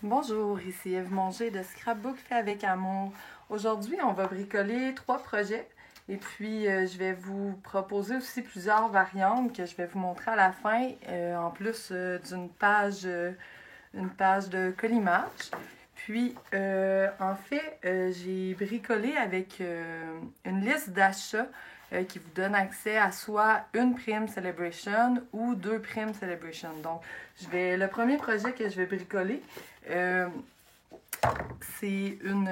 Bonjour, ici Eve Manger de Scrapbook fait avec amour. Aujourd'hui, on va bricoler 3 projets et puis je vais vous proposer aussi plusieurs variantes que je vais vous montrer à la fin, en plus d'une page, une page de collimage. Puis, en fait, j'ai bricolé avec une liste d'achats qui vous donne accès à soit une prime Celebration ou 2 primes Celebration. Donc, le premier projet que je vais bricoler, c'est une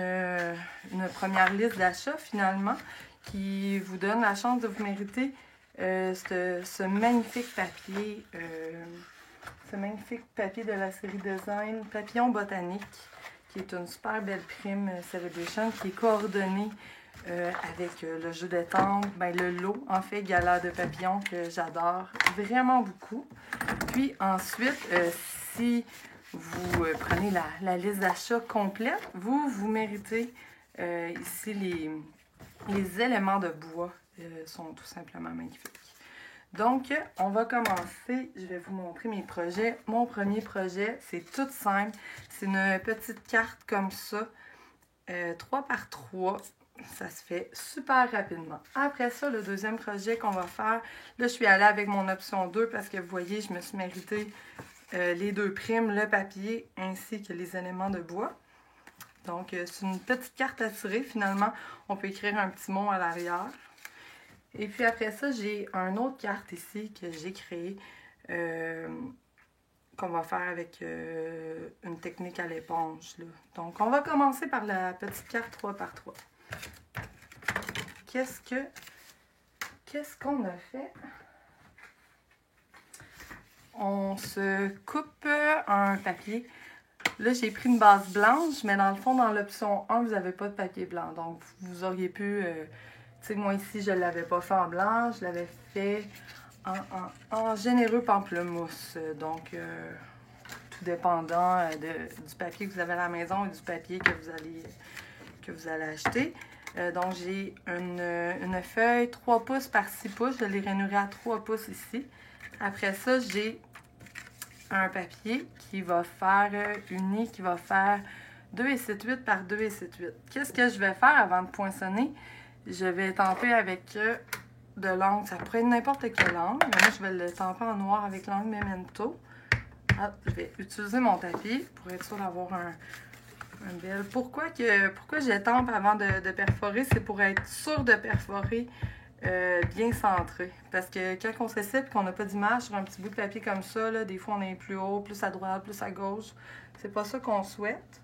première liste d'achats finalement qui vous donne la chance de vous mériter ce magnifique papier. Ce magnifique papier de la série Design Papillon Botanique, qui est une super belle prime Celebration, qui est coordonnée avec le jeu de tente, le lot, en fait, Gala de papillons, que j'adore vraiment beaucoup. Puis ensuite, si vous prenez la liste d'achats complète, vous méritez ici les éléments de bois sont tout simplement magnifiques. Donc, on va commencer. Je vais vous montrer mes projets. Mon premier projet, c'est tout simple. C'est une petite carte comme ça, 3 par 3. Ça se fait super rapidement. Après ça, le deuxième projet qu'on va faire, là, je suis allée avec mon option 2 parce que vous voyez, je me suis mérité les 2 primes, le papier ainsi que les éléments de bois. Donc, c'est une petite carte à tirer. Finalement, on peut écrire un petit mot à l'arrière. Et puis après ça, j'ai une autre carte ici que j'ai créée, qu'on va faire avec une technique à l'éponge. Donc, on va commencer par la petite carte 3 par 3. Qu'est-ce qu'on a fait? On se coupe un papier. Là, j'ai pris une base blanche, mais dans le fond, dans l'option 1, vous n'avez pas de papier blanc. Donc, vous auriez pu... tu sais, moi ici, je ne l'avais pas fait en blanc, je l'avais fait en généreux pamplemousse. Donc, tout dépendant du papier que vous avez à la maison et du papier que vous allez acheter. Donc, j'ai une feuille 3 pouces par 6 pouces. Je l'ai rainurée à 3 pouces ici. Après ça, j'ai un papier qui va faire uni, qui va faire 2,78 par 2,78. Qu'est-ce que je vais faire avant de poinçonner? Je vais tamper avec de l'encre. Ça pourrait être n'importe quelle encre, mais moi, je vais le tamper en noir avec l'encre Memento. Je vais utiliser mon tapis pour être sûr d'avoir un bel... Pourquoi je tampe avant de perforer? C'est pour être sûr de perforer bien centré. Parce que quand on s'essaie et qu'on n'a pas d'image sur un petit bout de papier comme ça, là, des fois on est plus haut, plus à droite, plus à gauche. C'est pas ça qu'on souhaite.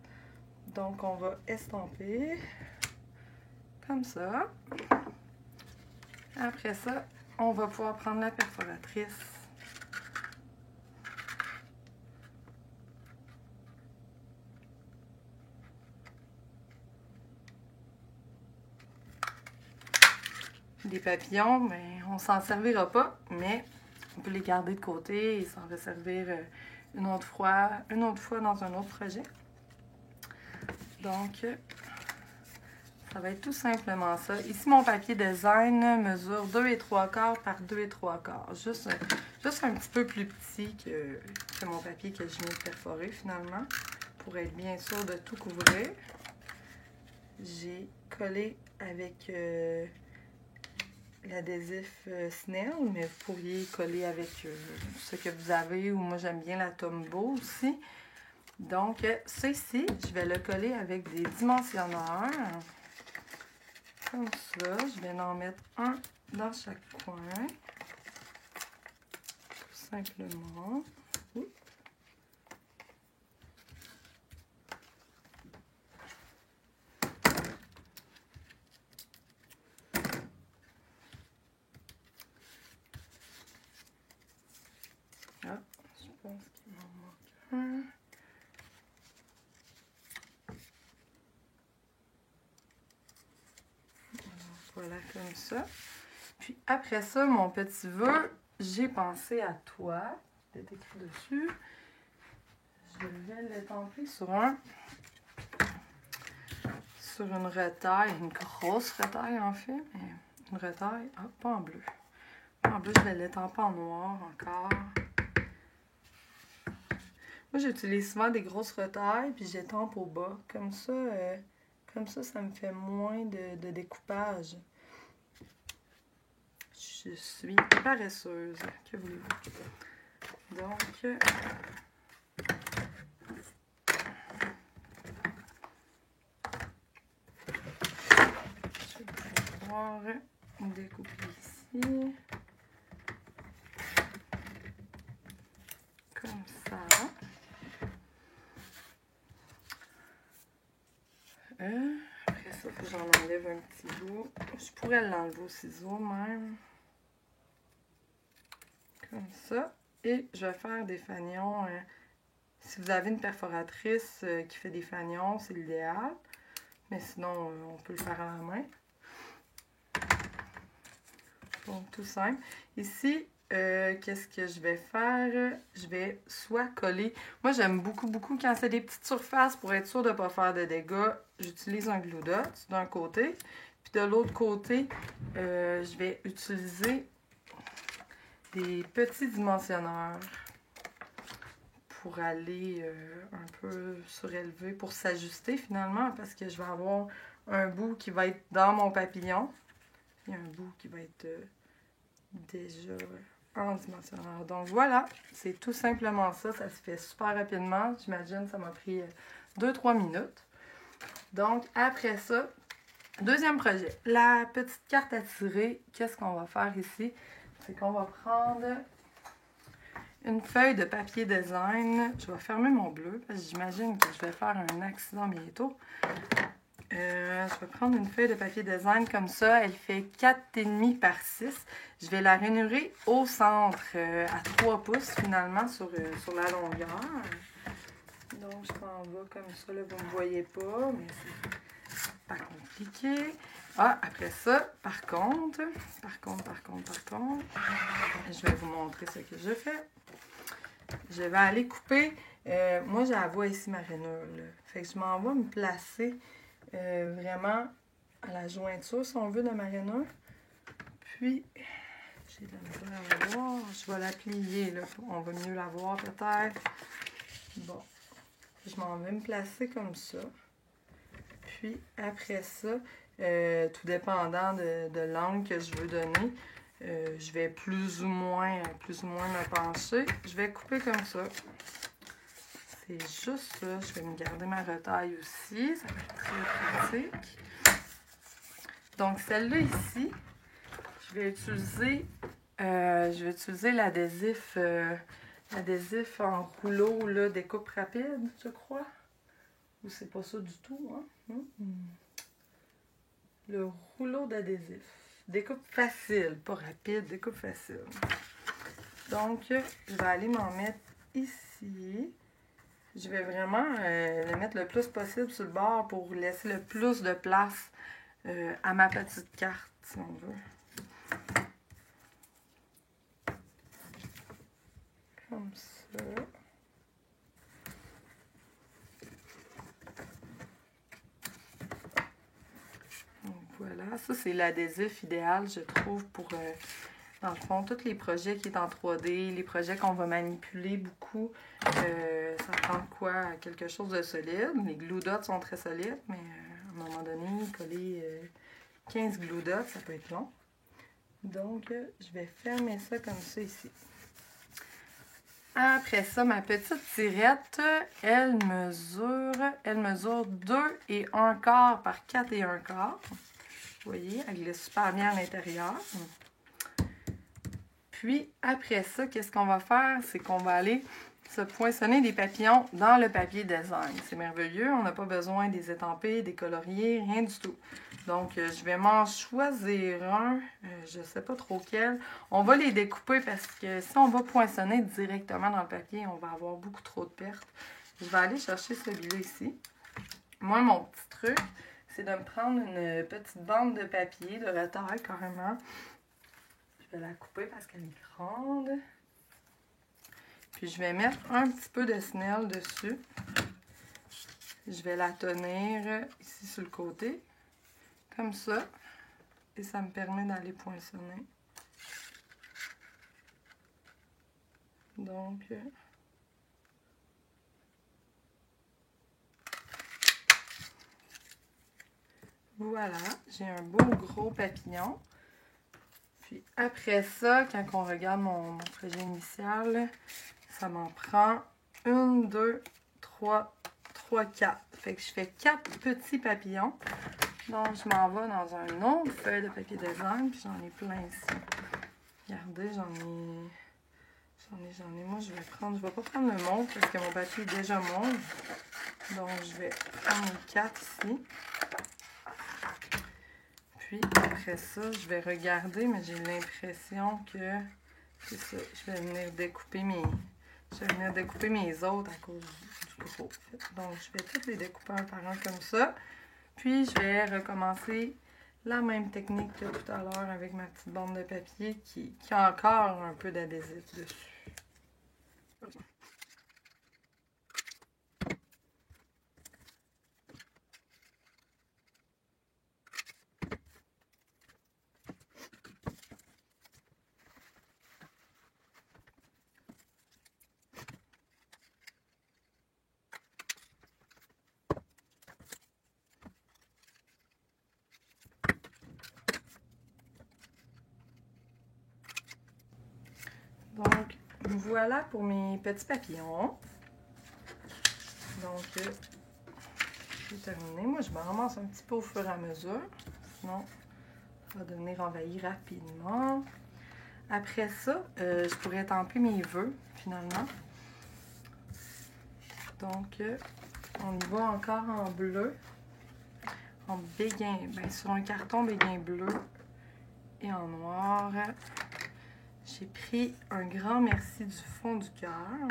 Donc on va estamper comme ça. Après ça, on va pouvoir prendre la perforatrice. Des papillons, mais on s'en servira pas, mais on peut les garder de côté et s'en resservir une autre fois dans un autre projet. Donc, ça va être tout simplement ça. Ici, mon papier design mesure 2,75 par 2,75. Juste un petit peu plus petit que mon papier que je viens de perforer finalement, pour être bien sûr de tout couvrir. J'ai collé avec l'adhésif Snell, mais vous pourriez coller avec ce que vous avez, ou moi j'aime bien la Tombow aussi. Donc, ça ici, je vais le coller avec des dimensionneurs. Comme ça, je vais en mettre un dans chaque coin. Tout simplement. Oups. Ah, je pense qu'il m'en manque un. Voilà, comme ça. Puis après ça, mon petit vœu, j'ai pensé à toi. C'est écrit dessus. Je vais le tamper sur une retaille, une grosse retaille en fait, mais une retaille, pas en bleu. Pas en bleu, je vais le tamper en noir encore. Moi, j'utilise souvent des grosses retailles, puis j'étampe au bas. Comme ça, ça me fait moins de découpage. Je suis paresseuse, que voulez-vous. Donc, je vais pouvoir découper ici. Comme ça. Après ça, il faut que j'en enlève un petit bout. Je pourrais l'enlever au ciseau même. Comme ça. Et je vais faire des fanions. Si vous avez une perforatrice qui fait des fanions, c'est l'idéal. Mais sinon, on peut le faire à la main. Donc, tout simple. Ici, qu'est-ce que je vais faire? Je vais soit coller. Moi, j'aime beaucoup quand c'est des petites surfaces pour être sûr de ne pas faire de dégâts. J'utilise un glue dot d'un côté. Puis de l'autre côté, je vais utiliser des petits dimensionneurs pour aller un peu surélever, pour s'ajuster finalement, parce que je vais avoir un bout qui va être dans mon papillon et un bout qui va être déjà en dimensionneur. Donc voilà, c'est tout simplement ça. Ça se fait super rapidement. J'imagine que ça m'a pris 2-3 minutes. Donc après ça, deuxième projet, la petite carte à tirer. Qu'est-ce qu'on va faire ici? C'est qu'on va prendre une feuille de papier design. Je vais fermer mon bleu parce que j'imagine que je vais faire un accident bientôt. Je vais prendre une feuille de papier design comme ça. Elle fait 4,5 par 6. Je vais la rainurer au centre à 3 pouces finalement sur la longueur. Donc je m'en vais comme ça. Là, vous ne me voyez pas, mais c'est pas compliqué. Ah, après ça, par contre, je vais vous montrer ce que je fais. Je vais aller couper. Moi, j'ai la voie ici, ma rainure. Là. Fait que je m'en vais me placer vraiment à la jointure, si on veut, de ma rainure. Puis, j'ai de la misère à la voir. Je vais la plier, là. On va mieux la voir, peut-être. Bon. Je m'en vais me placer comme ça. Puis, après ça, tout dépendant de l'angle que je veux donner, je vais plus ou moins me pencher. Je vais couper comme ça. C'est juste ça. Je vais me garder ma retaille aussi. Ça va être très pratique. Donc, celle-là ici, je vais utiliser l'adhésif en rouleau là, découpe rapide, je crois. Ou c'est pas ça du tout, hein? Le rouleau d'adhésif. Découpe facile, pas rapide, découpe facile. Donc, je vais aller m'en mettre ici. Je vais vraiment le mettre le plus possible sur le bord pour laisser le plus de place à ma petite carte, si on veut. Comme ça. Donc, voilà, ça c'est l'adhésif idéal, je trouve, pour, dans le fond, tous les projets qui sont en 3D, les projets qu'on va manipuler beaucoup. Ça prend quoi? Quelque chose de solide. Les glue dots sont très solides, mais à un moment donné, coller 15 glue dots, ça peut être long. Donc, je vais fermer ça comme ça ici. Après ça, ma petite tirette, elle mesure 2 et 1/4 par 4 et 1/4. Vous voyez, elle glisse super bien à l'intérieur. Puis, après ça, qu'est-ce qu'on va faire? C'est qu'on va aller se poinçonner des papillons dans le papier design. C'est merveilleux, on n'a pas besoin des étampés, des coloriers, rien du tout. Donc, je vais m'en choisir un, je ne sais pas trop quel. On va les découper parce que si on va poinçonner directement dans le papier, on va avoir beaucoup trop de pertes. Je vais aller chercher celui-là ici. Moi, mon petit truc, c'est de me prendre une petite bande de papier, de retaille carrément. Je vais la couper parce qu'elle est grande. Puis je vais mettre un petit peu de snell dessus. Je vais la tenir ici sur le côté, comme ça. Et ça me permet d'aller poinçonner. Donc, Voilà, j'ai un beau gros papillon. Puis après ça, quand on regarde mon projet initial, ça m'en prend 1, 2, 3, 4. Fait que je fais 4 petits papillons. Donc, je m'en vais dans une autre feuille de papier design, puis j'en ai plein ici. Regardez, j'en ai. Moi, je vais pas prendre le mauve parce que mon papier est déjà mauve. Donc, je vais prendre les 4 ici. Puis, après ça, je vais regarder, mais j'ai l'impression que c'est ça. Je vais venir découper mes autres à cause du gros. Donc, je vais toutes les découper un par un comme ça. Puis, je vais recommencer la même technique que tout à l'heure avec ma petite bande de papier qui a encore un peu d'adhésif dessus. Donc, voilà pour mes petits papillons. Donc, j'ai terminé. Moi, je me ramasse un petit peu au fur et à mesure. Sinon, ça va devenir envahi rapidement. Après ça, je pourrais tamper mes vœux, finalement. Donc, on y va encore en bleu. En béguin, sur un carton béguin bleu et en noir. J'ai pris un grand merci du fond du cœur.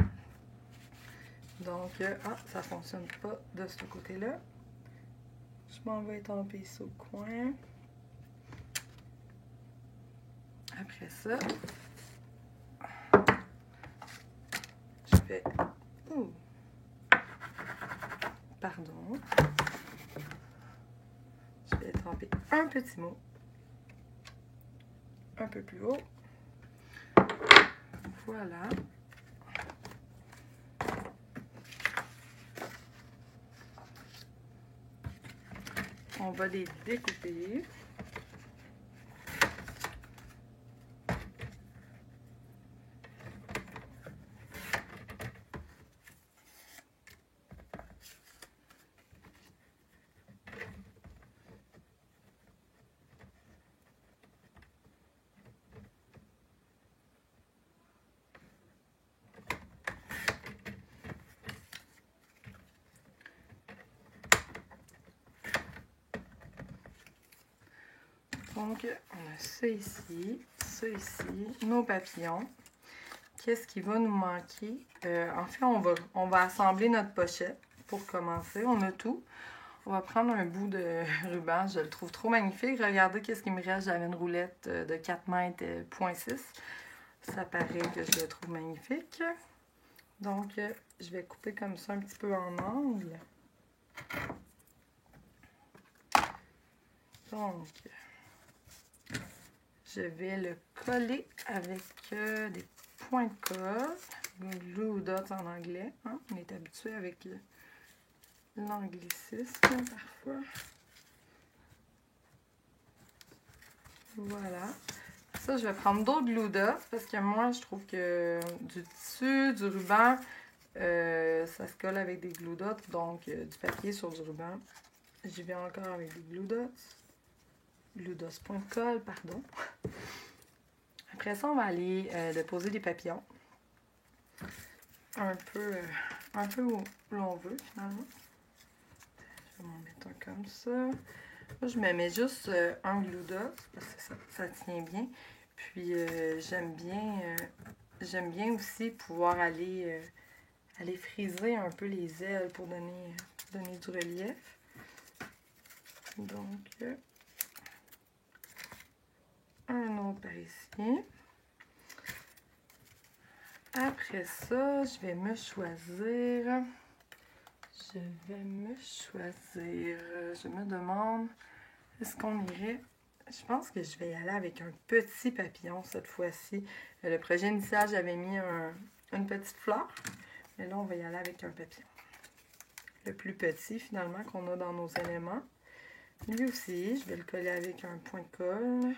Donc, ça fonctionne pas de ce côté-là. Je m'en vais étamper ça au coin. Après ça, je fais... Pardon. Je vais étamper un petit mot. Un peu plus haut. Voilà. On va les découper. Donc, on a ça ici, nos papillons. Qu'est-ce qui va nous manquer? En fait, on va assembler notre pochette pour commencer. On a tout. On va prendre un bout de ruban. Je le trouve trop magnifique. Regardez qu'est-ce qui me reste. J'avais une roulette de 4 mètres, 0.6. Ça paraît que je le trouve magnifique. Donc, je vais couper comme ça un petit peu en angle. Donc, je vais le coller avec des points de colle, glue dots en anglais. Hein? On est habitué avec l'anglicisme parfois. Voilà. Ça, je vais prendre d'autres glue dots parce que moi, je trouve que du tissu, du ruban, ça se colle avec des glue dots. Donc, du papier sur du ruban. J'y vais encore avec des glue dots. Glue dots point de colle, pardon. Après ça, on va aller déposer des papillons. Un peu où l'on veut, finalement. Je vais m'en mettre un comme ça. Là, je me mets juste un glue dot parce que ça tient bien. Puis, j'aime bien aussi pouvoir aller friser un peu les ailes pour donner du relief. Donc, un autre par ici. Après ça, je vais me choisir. Je me demande, est-ce qu'on irait... Je pense que je vais y aller avec un petit papillon cette fois-ci. Le projet initial, j'avais mis une petite fleur. Mais là, on va y aller avec un papillon. Le plus petit, finalement, qu'on a dans nos éléments. Lui aussi, je vais le coller avec un point de colle.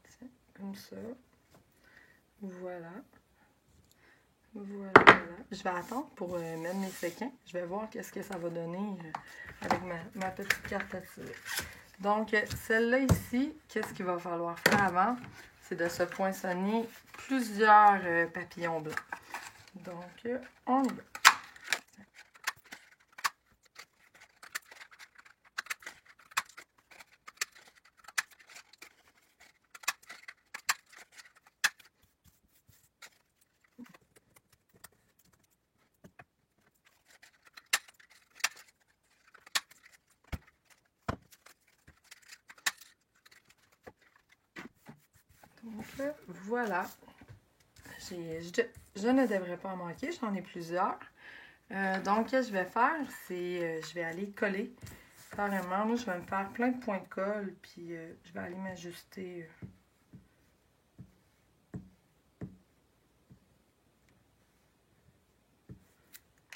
Tiens, comme ça. Voilà. Voilà, voilà. Je vais attendre pour mettre mes séquins. Je vais voir qu'est-ce que ça va donner avec ma petite carte à tirer. Donc, celle-là ici, qu'est-ce qu'il va falloir faire avant? C'est de se poinçonner plusieurs papillons blancs. Donc, on y va. Donc, voilà. Je ne devrais pas en manquer, j'en ai plusieurs. Donc, ce que je vais faire, c'est je vais aller coller carrément. Moi, je vais me faire plein de points de colle, puis je vais aller m'ajuster.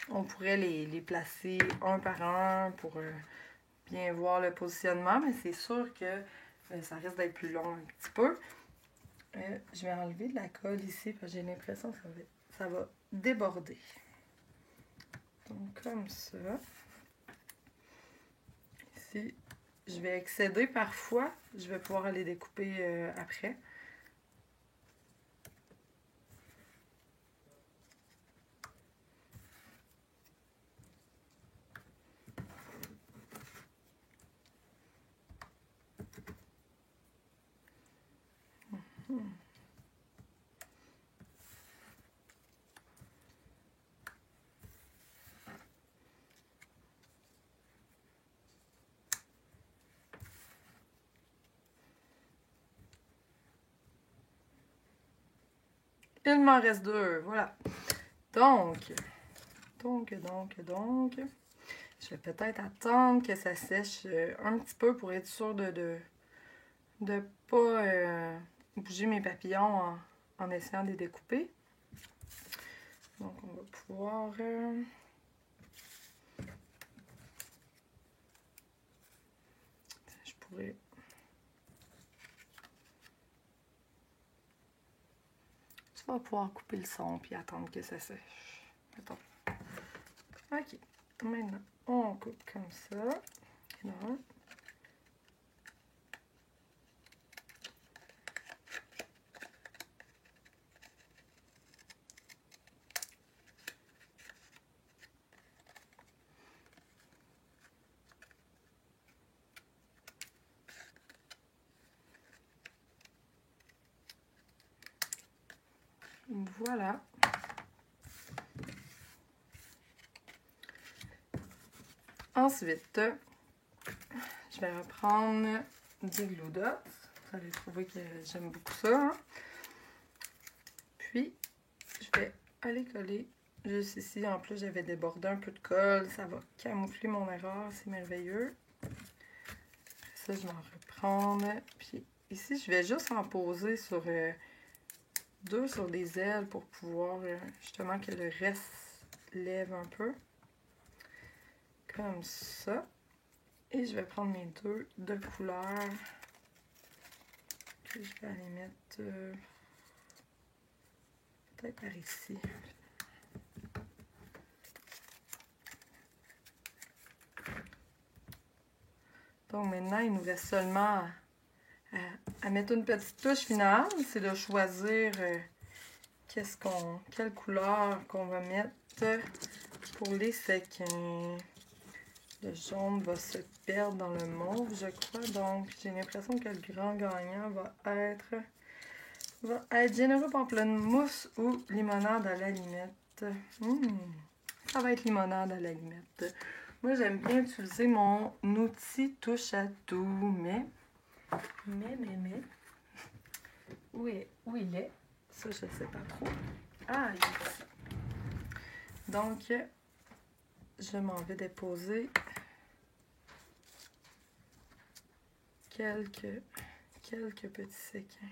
On pourrait les placer un par un pour bien voir le positionnement, mais c'est sûr que ça risque d'être plus long un petit peu. Je vais enlever de la colle ici, parce que j'ai l'impression que ça va déborder. Donc, comme ça. Ici, je vais excéder parfois. Je vais pouvoir aller découper après. Il m'en reste deux, voilà. Donc, je vais peut-être attendre que ça sèche un petit peu pour être sûre de pas bouger mes papillons en essayant de les découper. Donc, on va pouvoir... je pourrais... Tu vas pouvoir couper le son puis attendre que ça sèche. Attends. Ok. Maintenant, on coupe comme ça. Non. Voilà. Ensuite, je vais reprendre du glue dots. Vous allez trouver que j'aime beaucoup ça. Hein? Puis, je vais aller coller juste ici. En plus, j'avais débordé un peu de colle. Ça va camoufler mon erreur. C'est merveilleux. Après ça, je vais en reprendre. Puis ici, je vais juste en poser sur deux sur des ailes pour pouvoir justement que le reste lève un peu. Comme ça. Et je vais prendre mes deux de couleur. Puis je vais aller mettre peut-être par ici. Donc maintenant, il nous reste seulement à mettre une petite touche finale. C'est de choisir quelle couleur qu'on va mettre pour les séquins. Le jaune va se perdre dans le mauve, je crois. Donc, j'ai l'impression que le grand gagnant va être généreux pamplemousse ou limonade à la limette. Ça va être limonade à la limette. Moi, j'aime bien utiliser mon outil touche à tout, mais... Où il est? Ça, je ne sais pas trop. Ah, il est ici. Donc, je m'en vais déposer quelques petits séquins.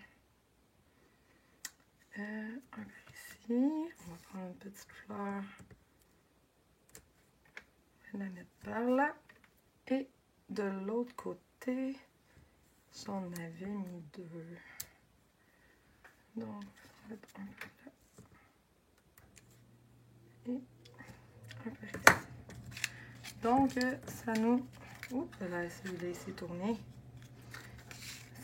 Un par ici. On va prendre une petite fleur. On va la mettre par là. de l'autre côté, j'en avais mis 2. Donc, ça va être un peu là. Et un peu ici. Donc, ça nous... Oups, là, celui-là, il s'est tourné.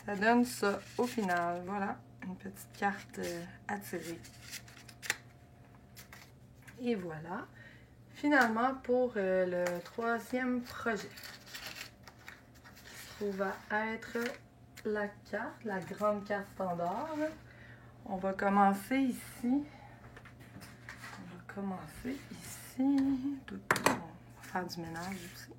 Ça donne ça au final. Voilà, une petite carte à tirer. Et voilà. Finalement, pour le 3e projet, qui va être la carte, la grande carte standard. On va commencer ici. On va faire du ménage aussi.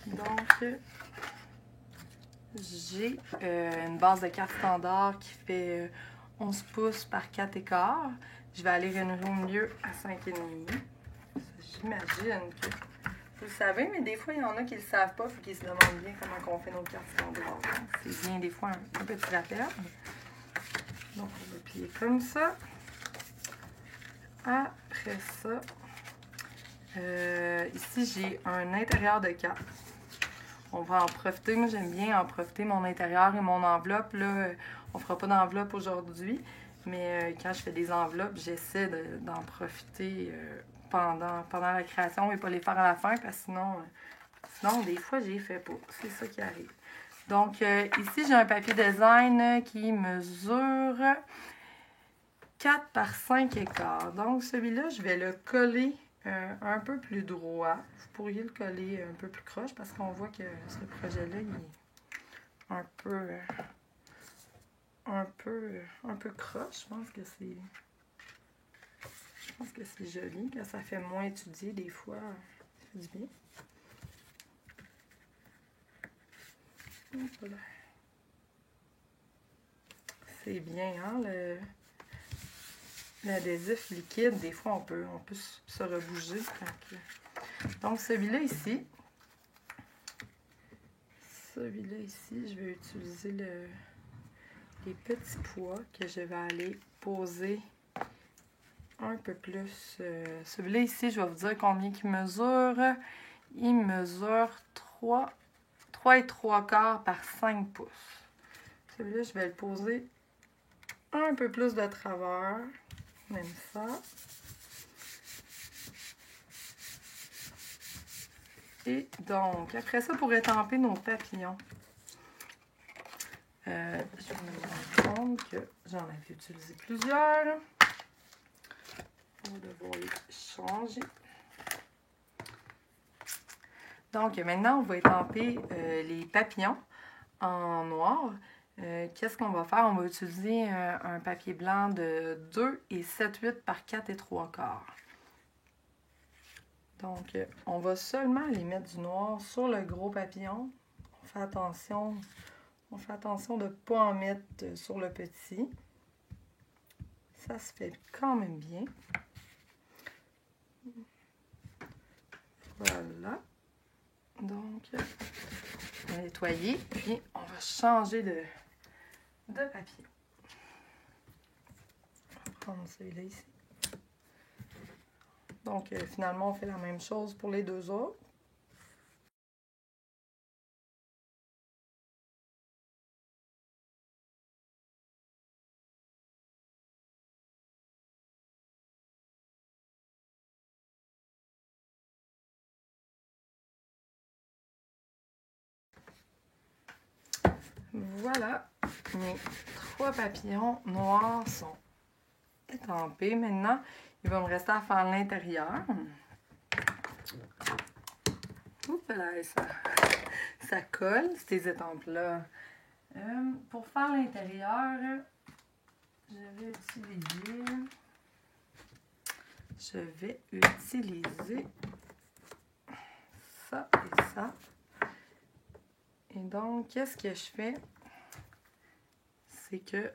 Donc, j'ai une base de carte standard qui fait 11 pouces par 4 écarts. Je vais aller renouveler au milieu à 5,5. J'imagine que vous le savez, mais des fois, il y en a qui ne le savent pas et qui se demandent bien comment on fait nos cartes standards. C'est bien des fois un petit rappel. Donc, on va plier comme ça. Après ça, ici, j'ai un intérieur de carte. On va en profiter. Moi, j'aime bien en profiter mon intérieur et mon enveloppe. Là, on ne fera pas d'enveloppe aujourd'hui, mais quand je fais des enveloppes, j'essaie d'en profiter pendant la création et pas les faire à la fin parce que sinon des fois, j'y fais pas. C'est ça qui arrive. Donc, ici, j'ai un papier design qui mesure 4 par 5 écarts. Donc, celui-là, je vais le coller un peu plus droit. Vous pourriez le coller un peu plus croche parce qu'on voit que ce projet-là, il est un peu croche. Je pense que c'est joli. Quand ça fait moins étudié, des fois, ça fait du bien. Voilà. C'est bien, hein, l'adhésif liquide. Des fois, on peut se rebouger. Donc, celui-là ici, je vais utiliser les petits pois que je vais aller poser un peu plus. Celui-là ici, je vais vous dire combien il mesure. Il mesure 3 et 3/4 par 5 pouces. Celui-là, je vais le poser un peu plus de travers. Même ça. Et donc, après ça, pour étamper nos papillons, je vais me rendre compte que j'en avais utilisé plusieurs. On va devoir les changer. Donc, maintenant, on va étamper les papillons en noir. Qu'est-ce qu'on va faire? On va utiliser un papier blanc de 2 et 7/8 par 4 et 3/4. Donc, on va seulement aller mettre du noir sur le gros papillon. On fait attention de ne pas en mettre sur le petit. Ça se fait quand même bien. Voilà. Donc, on va nettoyer, puis on va changer de papier. On va prendre celui-là ici. Donc, finalement, on fait la même chose pour les deux autres. Voilà, mes 3 papillons noirs sont étampés. Maintenant, il va me rester à faire l'intérieur. Oups là, ça colle, ces étampes-là. Pour faire l'intérieur, je vais utiliser ça et ça. Et donc, qu'est-ce que je fais? C'est que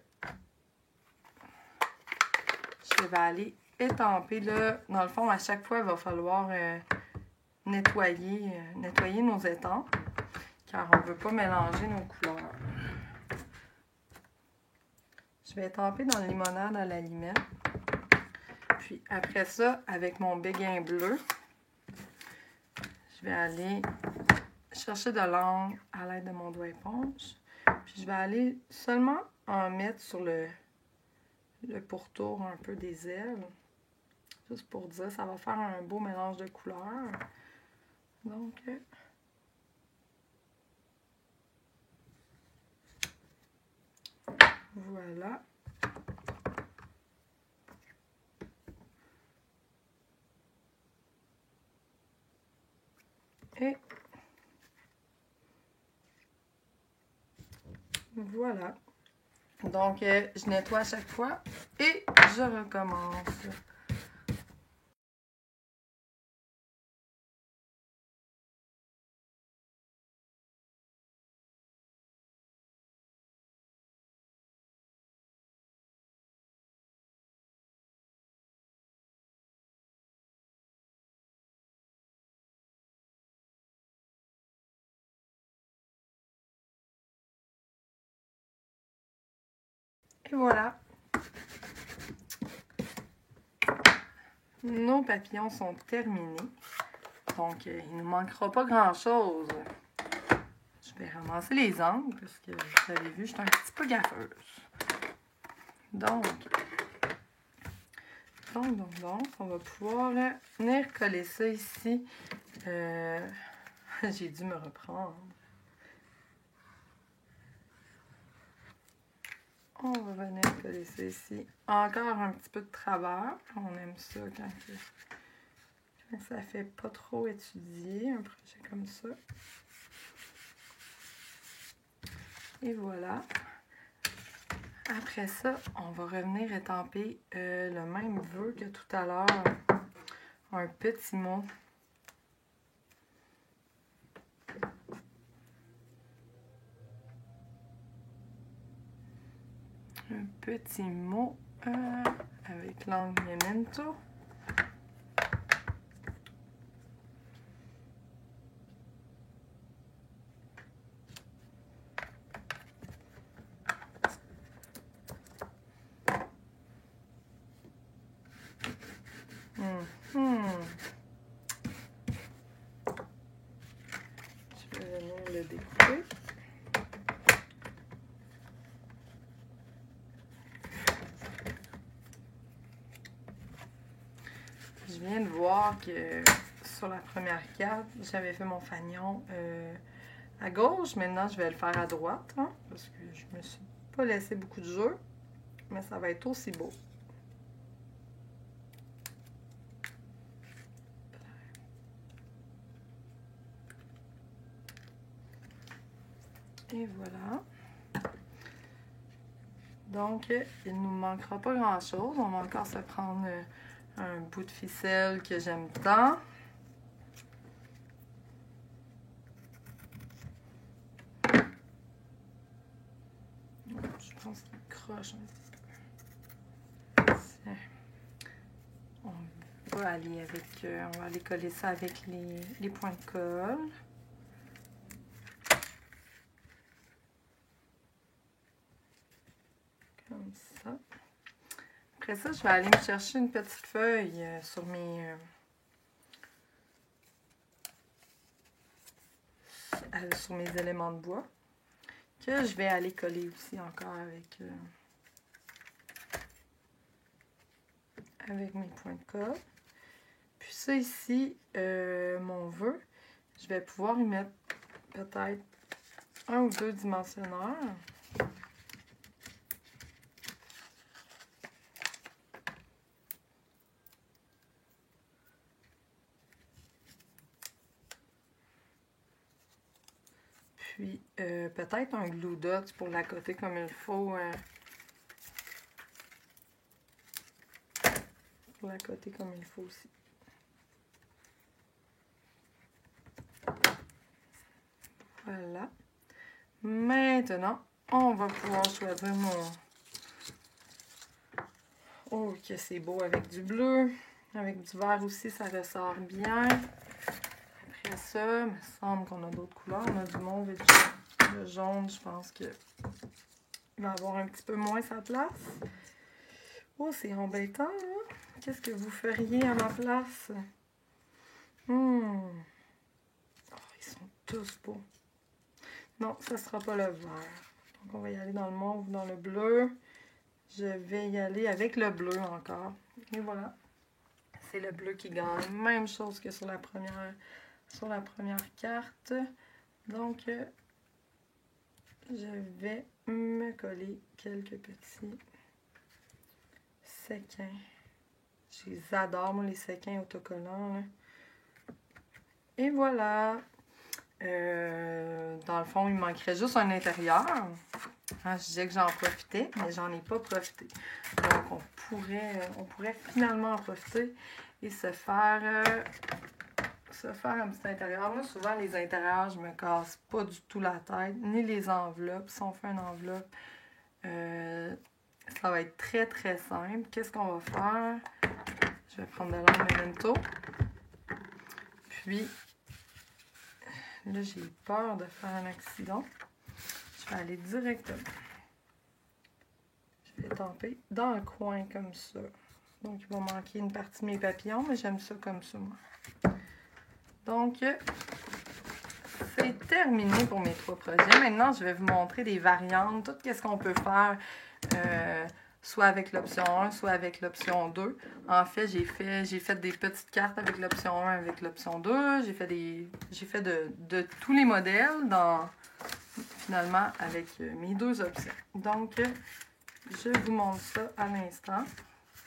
je vais aller étamper là. Dans le fond, à chaque fois, il va falloir nettoyer nos étampes. car on ne veut pas mélanger nos couleurs. Je vais étamper dans la limonade à la limette. Puis après ça, avec mon béguin bleu, je vais aller chercher de l'encre à l'aide de mon doigt éponge. Puis je vais aller seulement en mettre sur le pourtour un peu des ailes. Juste pour dire, ça va faire un beau mélange de couleurs. Donc, voilà. Et voilà. Donc, je nettoie à chaque fois et je recommence. Et voilà. Nos papillons sont terminés. Donc, il ne nous manquera pas grand-chose. Je vais ramasser les angles parce que vous avez vu, je suis un petit peu gaffeuse. Donc, on va pouvoir venir coller ça ici. J'ai dû me reprendre. On va venir coller ça ici. Encore un petit peu de travers. On aime ça quand ça fait pas trop étudié, un projet comme ça. Et voilà. Après ça, on va revenir étamper le même vœu que tout à l'heure. Un petit mot. Un petit mot avec l'angle Memento. Je vais venir le découper. Je viens de voir que sur la première carte, j'avais fait mon fanion à gauche. Maintenant, je vais le faire à droite, hein, parce que je me suis pas laissé beaucoup de jeu. Mais ça va être aussi beau. Et voilà. Donc, il ne nous manquera pas grand-chose. On va encore se prendre un bout de ficelle que j'aime tant. Je pense qu'il croche un petit peu. On va aller avec, on va aller coller ça avec les points de colle. Comme ça. Après ça, je vais aller me chercher une petite feuille sur mes éléments de bois que je vais aller coller aussi encore avec mes points de colle. Puis ça ici, mon vœu, je vais pouvoir y mettre peut-être un ou deux dimensionneurs. Puis peut-être un glue dot pour l'accoter comme il faut. Pour l'accoter comme il faut aussi. Voilà. Maintenant, on va pouvoir choisir mon... Oh, que c'est beau avec du bleu. Avec du vert aussi, ça ressort bien. Après ça, il me semble qu'on a d'autres couleurs. On a du mauve et le jaune. Je pense que il va avoir un petit peu moins sa place. Oh, c'est embêtant, hein? Qu'est-ce que vous feriez à ma place? Oh, ils sont tous beaux. Non, ça ne sera pas le vert. Donc, on va y aller dans le mauve ou dans le bleu. Je vais y aller avec le bleu encore. Et voilà. C'est le bleu qui gagne. Même chose que sur la première carte. Donc, je vais me coller quelques petits sequins. Je les adore, moi, les sequins autocollants, là. Et voilà. Dans le fond, il me manquerait juste un intérieur. Hein, je disais que j'en profitais, mais j'en ai pas profité. Donc, on pourrait finalement en profiter et se faire un petit intérieur. Moi, souvent, les intérieurs, je me casse pas du tout la tête, ni les enveloppes. Si on fait une enveloppe, ça va être très, très simple. Qu'est-ce qu'on va faire? Je vais prendre de l'encre Memento. Puis, là, j'ai peur de faire un accident. Je vais aller directement. Je vais tamper dans le coin comme ça. Donc, il va manquer une partie de mes papillons, mais j'aime ça comme ça, moi. Donc, c'est terminé pour mes 3 projets. Maintenant, je vais vous montrer des variantes, tout ce qu'on peut faire, soit avec l'option 1, soit avec l'option 2. En fait, j'ai fait des petites cartes avec l'option 1, avec l'option 2. J'ai fait de tous les modèles, finalement, avec mes 2 options. Donc, je vous montre ça à l'instant.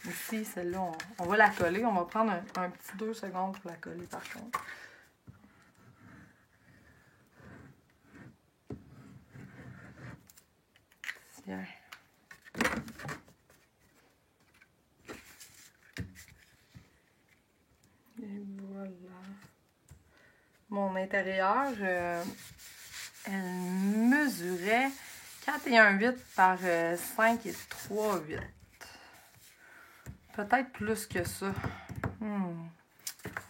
Ici, celle-là, on va la coller. On va prendre un petit 2 secondes pour la coller, par contre. Tiens. Et voilà. Mon intérieur, elle mesurait 4,1,8 par 5,3,8. Peut-être plus que ça.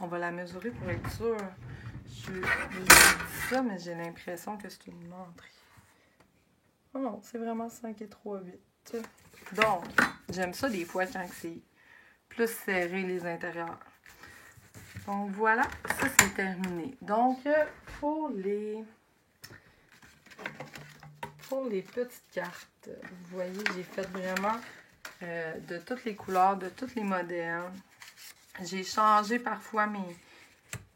On va la mesurer pour être sûr. Je dis ça, mais j'ai l'impression que c'est une menterie. Oh non, c'est vraiment 5,3,8. Donc, j'aime ça des fois quand c'est plus serré les intérieurs. Donc voilà, ça c'est terminé. Donc, pour les petites cartes, vous voyez, j'ai fait vraiment de toutes les couleurs, de tous les modèles. J'ai changé parfois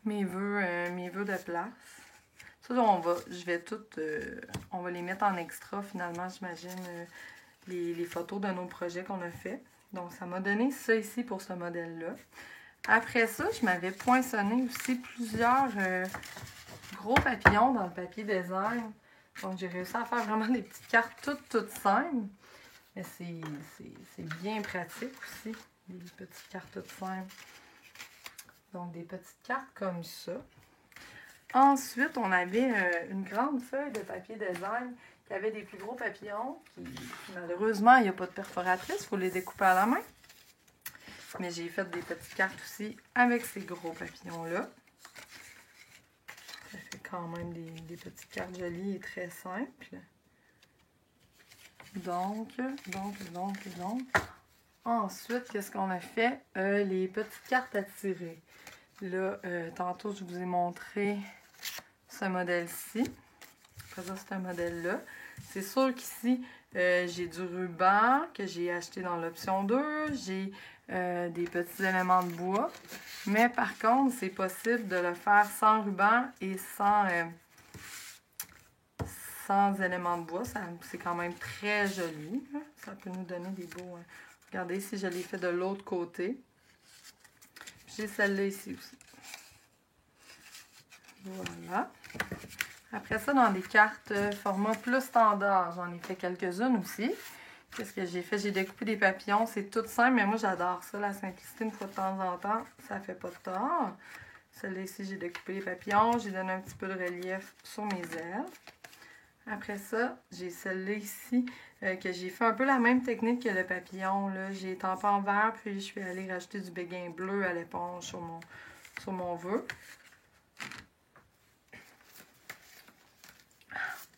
mes vœux de place. Ça, on va les mettre en extra finalement, j'imagine, les photos de nos projets qu'on a fait. Donc, ça m'a donné ça ici pour ce modèle-là. Après ça, je m'avais poinçonné aussi plusieurs gros papillons dans le papier design. Donc, j'ai réussi à faire vraiment des petites cartes toutes simples. Mais c'est bien pratique aussi, des petites cartes toutes simples. Donc, des petites cartes comme ça. Ensuite, on avait une grande feuille de papier design qui avait des plus gros papillons. Malheureusement, il n'y a pas de perforatrice, il faut les découper à la main. Mais j'ai fait des petites cartes aussi avec ces gros papillons-là. Ça fait quand même des petites cartes jolies et très simples. Donc. Ensuite, qu'est-ce qu'on a fait? Les petites cartes à tirer. Là, tantôt, je vous ai montré ce modèle-ci. Après ça, c'est un modèle-là. C'est sûr qu'ici, j'ai du ruban que j'ai acheté dans l'option 2. J'ai des petits éléments de bois. Mais par contre, c'est possible de le faire sans ruban et sans éléments de bois. C'est quand même très joli. Hein? Ça peut nous donner des beaux... Regardez ici, je l'ai fait de l'autre côté. J'ai celle-là ici aussi. Voilà. Après ça, dans des cartes format plus standard, j'en ai fait quelques-unes aussi. Qu'est-ce que j'ai fait? J'ai découpé des papillons. C'est tout simple, mais moi, j'adore ça, la simplicité. Une fois de temps en temps, ça fait pas de tort. Celle-là ici, j'ai découpé les papillons. J'ai donné un petit peu de relief sur mes ailes. Après ça, j'ai celle-là ici, que j'ai fait un peu la même technique que le papillon. J'ai tampé en vert, puis je suis allée rajouter du béguin bleu à l'éponge sur mon vœu.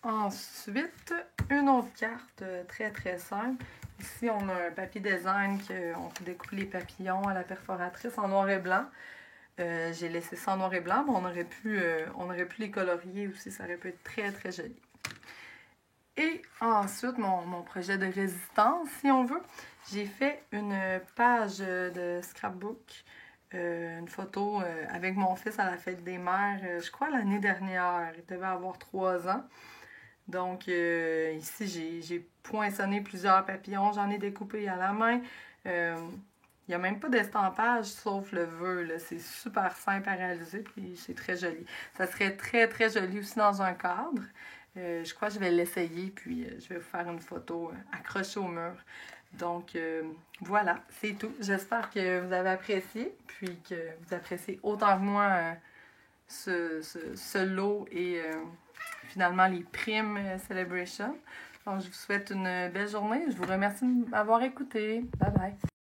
Ensuite, une autre carte très très simple. Ici, on a un papier design qu'on peut découper les papillons à la perforatrice en noir et blanc. J'ai laissé ça en noir et blanc, mais on aurait pu les colorier aussi, ça aurait pu être très très joli. Et ensuite, mon projet de résistance, si on veut, j'ai fait une page de scrapbook, une photo avec mon fils à la fête des mères, je crois l'année dernière, il devait avoir 3 ans. Donc ici, j'ai poinçonné plusieurs papillons, j'en ai découpé à la main. Il n'y a même pas d'estampage sauf le vœu. C'est super simple à réaliser puis c'est très joli. Ça serait très très joli aussi dans un cadre. Je crois que je vais l'essayer puis je vais vous faire une photo accrochée au mur. Donc voilà, c'est tout. J'espère que vous avez apprécié puis que vous appréciez autant que moi ce lot et finalement les primes Celebration. Donc je vous souhaite une belle journée. Je vous remercie de m'avoir écouté. Bye bye.